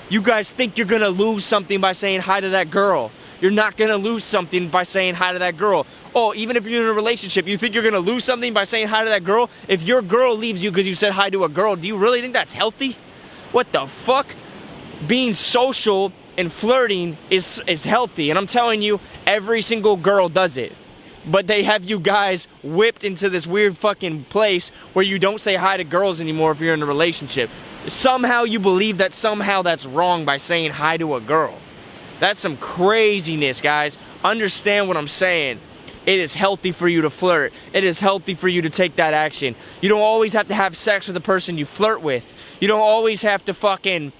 [SPEAKER 1] You guys think you're gonna lose something by saying hi to that girl. You're not gonna lose something by saying hi to that girl. Oh, even if you're in a relationship, you think you're gonna lose something by saying hi to that girl? If your girl leaves you because you said hi to a girl, do you really think that's healthy? What the fuck? Being social and flirting is healthy, and I'm telling you, every single girl does it. But they have you guys whipped into this weird fucking place where you don't say hi to girls anymore if you're in a relationship. Somehow you believe that somehow that's wrong by saying hi to a girl. That's some craziness, guys. Understand what I'm saying. It is healthy for you to flirt. It is healthy for you to take that action. You don't always have to have sex with the person you flirt with. You don't always have to fucking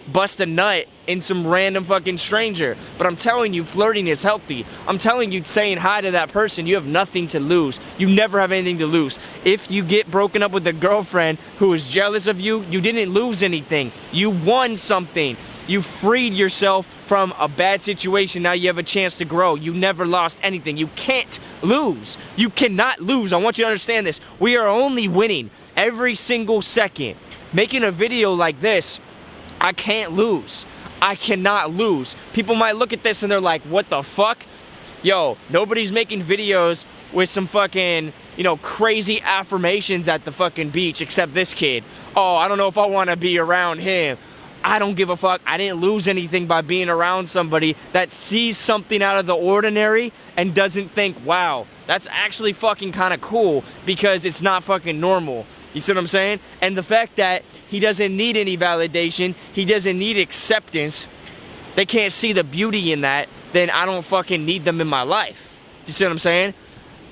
[SPEAKER 1] bust a nut in some random fucking stranger. But I'm telling you, flirting is healthy. I'm telling you, saying hi to that person, you have nothing to lose. You never have anything to lose. If you get broken up with a girlfriend who is jealous of you, you didn't lose anything. You won something. You freed yourself from a bad situation. Now you have a chance to grow. You never lost anything. You can't lose. You cannot lose. I want you to understand this. We are only winning every single second. Making a video like this, I can't lose. I cannot lose. People might look at this and they're like, what the fuck? Yo, nobody's making videos with some fucking, you know, crazy affirmations at the fucking beach except this kid. Oh, I don't know if I want to be around him. I don't give a fuck. I didn't lose anything by being around somebody that sees something out of the ordinary and doesn't think, wow, that's actually fucking kind of cool, because it's not fucking normal. You see what I'm saying? And the fact that he doesn't need any validation, he doesn't need acceptance, they can't see the beauty in that, then I don't fucking need them in my life. You see what I'm saying?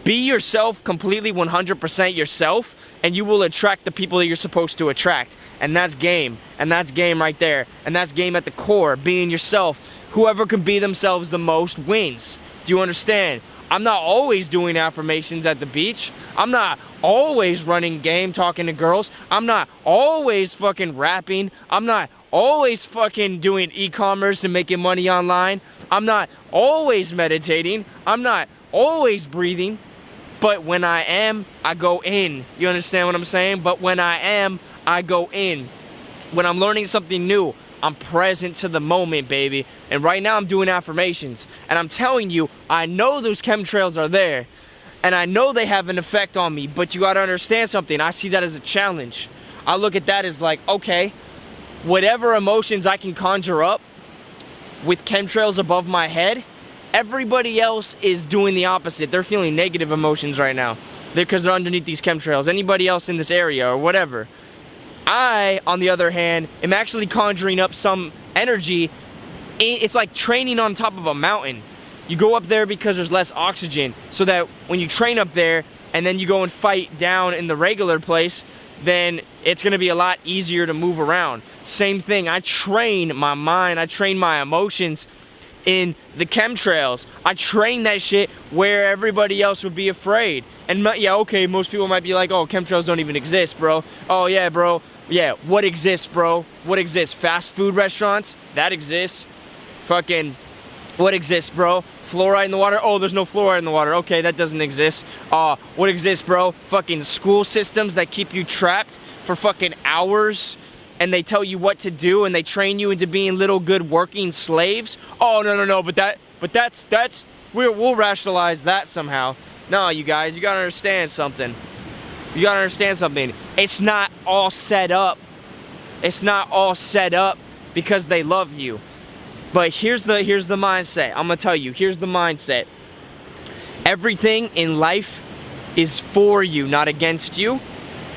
[SPEAKER 1] Be yourself, completely 100% yourself, and you will attract the people that you're supposed to attract. And that's game. And that's game right there. And that's game at the core, being yourself. Whoever can be themselves the most wins. Do you understand? I'm not always doing affirmations at the beach. I'm not always running game, talking to girls. I'm not always fucking rapping. I'm not always fucking doing e-commerce and making money online. I'm not always meditating. I'm not always breathing. But when I am, I go in. You understand what I'm saying? But when I am, I go in. When I'm learning something new, I'm present to the moment, baby. And right now I'm doing affirmations. And I'm telling you, I know those chemtrails are there. And I know they have an effect on me. But you gotta understand something. I see that as a challenge. I look at that as like, okay, whatever emotions I can conjure up with chemtrails above my head, everybody else is doing the opposite. They're feeling negative emotions right now because they're underneath these chemtrails. Anybody else in this area or whatever. I, on the other hand, am actually conjuring up some energy. It's like training on top of a mountain. You go up there because there's less oxygen, so that when you train up there and then you go and fight down in the regular place, then it's gonna be a lot easier to move around. Same thing, I train my mind, I train my emotions in the chemtrails. I train that shit where everybody else would be afraid. And yeah, okay, most people might be like, oh, chemtrails don't even exist, bro. Oh yeah, bro. Yeah, what exists, bro? What exists? Fast food restaurants? That exists. Fucking, what exists, bro? Fluoride in the water? Oh, there's no fluoride in the water. Okay, that doesn't exist. What exists, bro? Fucking school systems that keep you trapped for fucking hours, and they tell you what to do, and they train you into being little good working slaves. Oh, no, but that's we'll rationalize that somehow. No, you guys, you gotta understand something. You gotta understand something. It's not all set up. It's not all set up because they love you. But here's the mindset. I'm gonna tell you, here's the mindset. Everything in life is for you, not against you.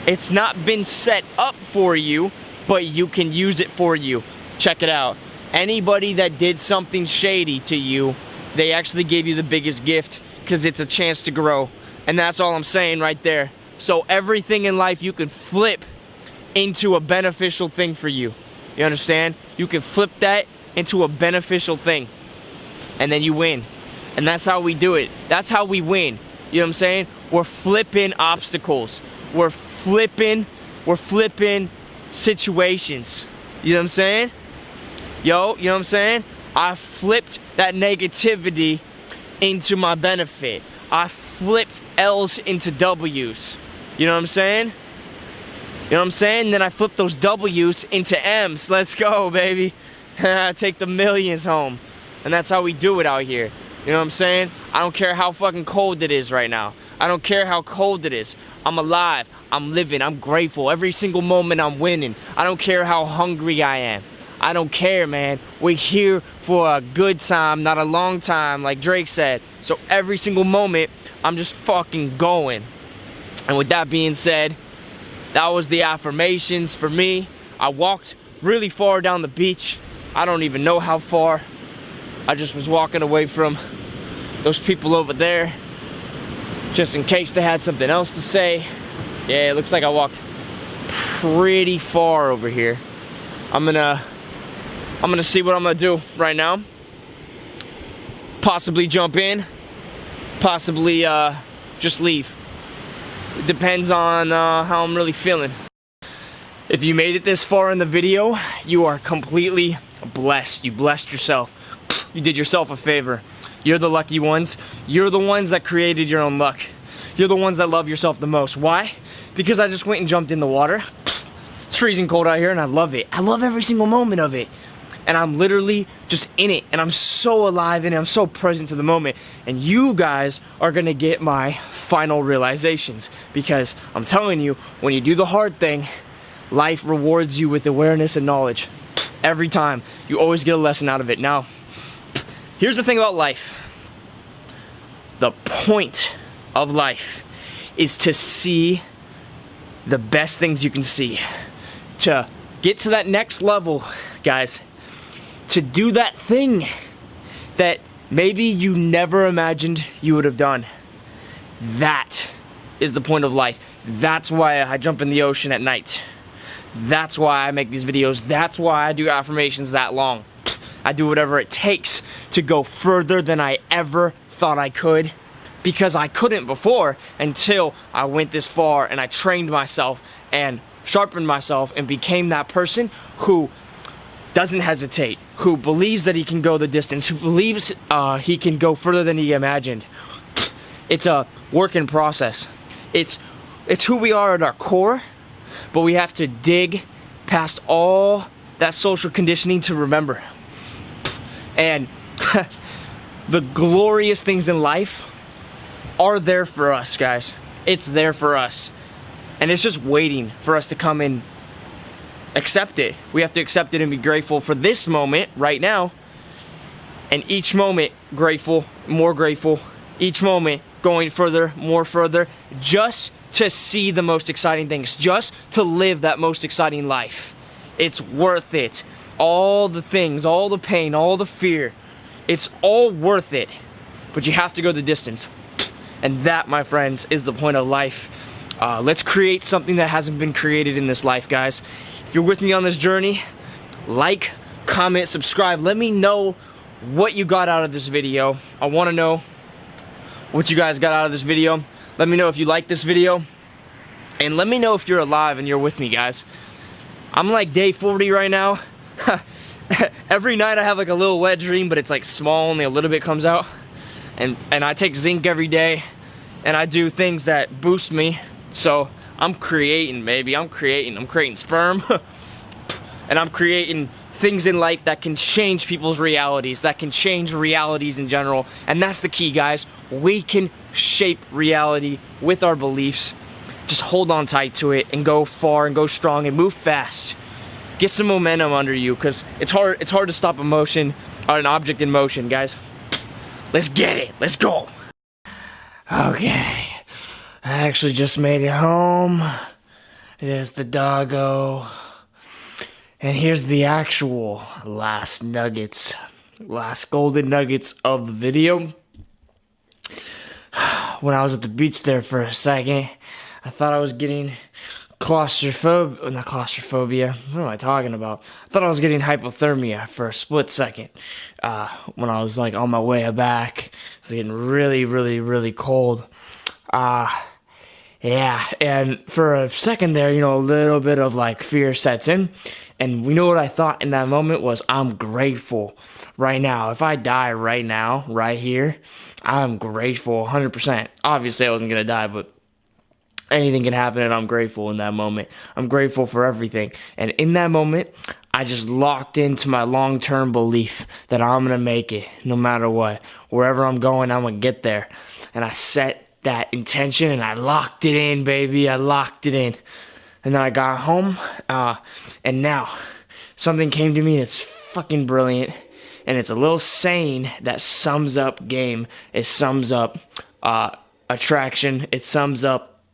[SPEAKER 1] It's not been set up for you, but you can use it for you. Check it out. Anybody that did something shady to you, they actually gave you the biggest gift, because it's a chance to grow. And that's all I'm saying right there. So everything in life you can flip into a beneficial thing for you. You understand? You can flip that into a beneficial thing, and then you win. And that's how we do it. That's how we win. You know what I'm saying? We're flipping obstacles. We're flipping situations. You know what I'm saying? Yo, you know what I'm saying? I flipped that negativity into my benefit. I flipped L's into W's. You know what I'm saying? You know what I'm saying? Then I flipped those W's into M's. Let's go, baby. Take the millions home. And that's how we do it out here. You know what I'm saying? I don't care how fucking cold it is right now. I don't care how cold it is. I'm alive. I'm living. I'm grateful. Every single moment I'm winning. I don't care how hungry I am. I don't care, man. We're here for a good time, not a long time, like Drake said. So every single moment, I'm just fucking going. And with that being said, that was the affirmations for me. I walked really far down the beach. I don't even know how far. I just was walking away from those people over there, just in case they had something else to say. Yeah, it looks like I walked pretty far over here. I'm gonna see what I'm gonna do right now. Possibly jump in, possibly just leave. It depends on how I'm really feeling. If you made it this far in the video, you are completely blessed. You blessed yourself. You did yourself a favor. You're the lucky ones. You're the ones that created your own luck. You're the ones that love yourself the most. Why? Because I just went and jumped in the water. It's freezing cold out here and I love it. I love every single moment of it. And I'm literally just in it. And I'm so alive in it. I'm so present to the moment. And you guys are going to get my final realizations. Because I'm telling you, when you do the hard thing, life rewards you with awareness and knowledge. Every time. You always get a lesson out of it. Now, here's the thing about life. The point of life is to see the best things you can see. To get to that next level, guys. To do that thing that maybe you never imagined you would have done. That is the point of life. That's why I jump in the ocean at night. That's why I make these videos. That's why I do affirmations that long. I do whatever it takes to go further than I ever thought I could. Because I couldn't before until I went this far and I trained myself and sharpened myself and became that person who doesn't hesitate, who believes that he can go the distance, who believes he can go further than he imagined. It's a work in process. It's who we are at our core, but we have to dig past all that social conditioning to remember. And the glorious things in life are there for us, guys. It's there for us. And it's just waiting for us to come and accept it. We have to accept it and be grateful for this moment right now. And each moment grateful, more grateful. Each moment going further, more further. Just to see the most exciting things. Just to live that most exciting life. It's worth it. All the things, all the pain, all the fear. It's all worth it. But you have to go the distance. And that, my friends, is the point of life. Let's create something that hasn't been created in this life, guys. If you're with me on this journey, like, comment, subscribe. Let me know what you got out of this video. I want to know what you guys got out of this video. Let me know if you like this video. And let me know if you're alive and you're with me, guys. I'm like day 40 right now. Every night I have like a little wet dream, but it's like small, only a little bit comes out. And I take zinc every day. And I do things that boost me. So I'm creating, baby. I'm creating sperm. And I'm creating things in life that can change people's realities, that can change realities in general. And that's the key, guys. We can shape reality with our beliefs. Just hold on tight to it and go far and go strong and move fast. Get some momentum under you, because it's hard to stop a motion or an object in motion, guys. Let's get it. Let's go. Okay. I actually just made it home. There's the doggo. And here's the actual last golden nuggets of the video. When I was at the beach there for a second, I thought I was getting claustrophobia. What am I talking about? I thought I was getting hypothermia for a split second. When I was like on my way back, it was getting really, really, really cold. Yeah, and for a second there, a little bit of like fear sets in. And we know what I thought in that moment was, I'm grateful right now. If I die right now, right here, I'm grateful 100%. Obviously, I wasn't going to die, but anything can happen, and I'm grateful in that moment. I'm grateful for everything. And in that moment, I just locked into my long-term belief that I'm going to make it no matter what. Wherever I'm going, I'm going to get there. And I set that intention, and I locked it in, baby. I locked it in. And then I got home, and now something came to me that's fucking brilliant. And it's a little saying that sums up game. It sums up attraction. It sums up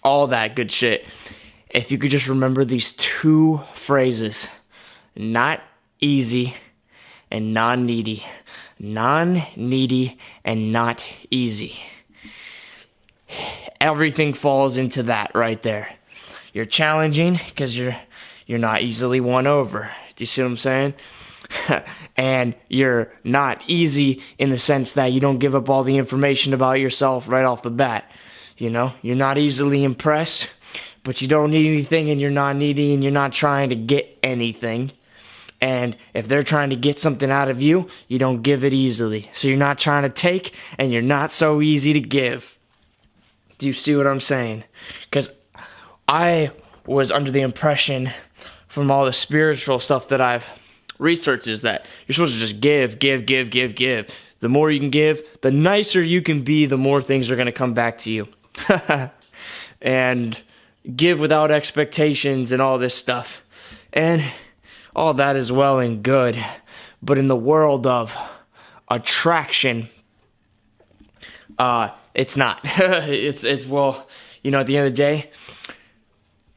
[SPEAKER 1] all that good shit. If you could just remember these two phrases: not easy and non-needy. Non-needy and not easy. Everything falls into that right there. You're challenging because you're not easily won over. Do you see what I'm saying? And you're not easy in the sense that you don't give up all the information about yourself right off the bat. You're not easily impressed, but you don't need anything, and you're not needy, and you're not trying to get anything. And if they're trying to get something out of you, you don't give it easily. So you're not trying to take, and you're not so easy to give. Do you see what I'm saying? Because I was under the impression from all the spiritual stuff that I've researched is that you're supposed to just give. The more you can give, the nicer you can be, the more things are going to come back to you. And give without expectations and all this stuff. And all that is well and good. But in the world of attraction, it's not. it's well, you know, at the end of the day,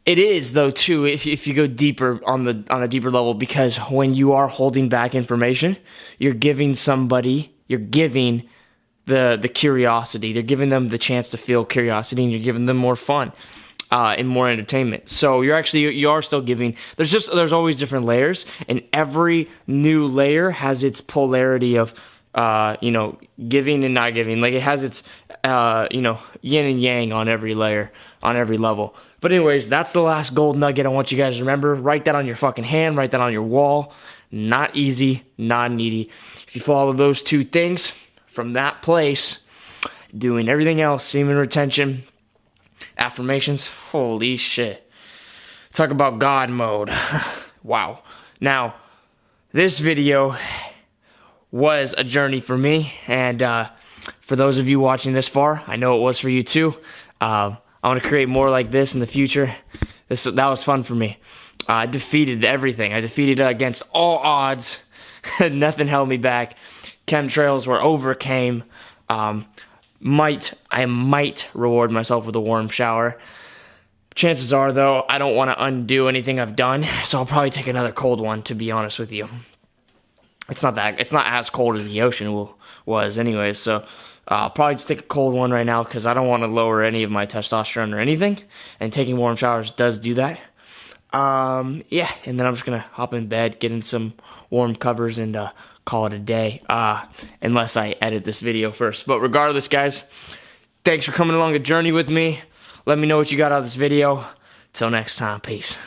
[SPEAKER 1] it is though too if you go deeper on a deeper level, because when you are holding back information, you're giving the curiosity. They're giving them the chance to feel curiosity, and you're giving them more fun and more entertainment. So you are still giving. There's always different layers, and every new layer has its polarity of giving and not giving. Like it has its yin and yang on every layer, on every level. But anyways, that's the last gold nugget I want you guys to remember. Write that on your fucking hand. Write that on your wall. Not easy, not needy. If you follow those two things from that place, doing everything else, semen retention, affirmations, holy shit. Talk about God mode. Wow. Now, this video was a journey for me, and for those of you watching this far, I know it was for you too. I want to create more like this in the future. That was fun for me. I defeated everything. I defeated against all odds. Nothing held me back. Chemtrails were overcame. I might reward myself with a warm shower. Chances are, though, I don't want to undo anything I've done, so I'll probably take another cold one, to be honest with you. It's not as cold as the ocean was anyways, so I'll probably just take a cold one right now because I don't want to lower any of my testosterone or anything, and taking warm showers does do that. Yeah, and then I'm just gonna hop in bed, get in some warm covers, and call it a day, unless I edit this video first. But regardless, guys, thanks for coming along a journey with me. Let me know what you got out of this video. Till next time, peace.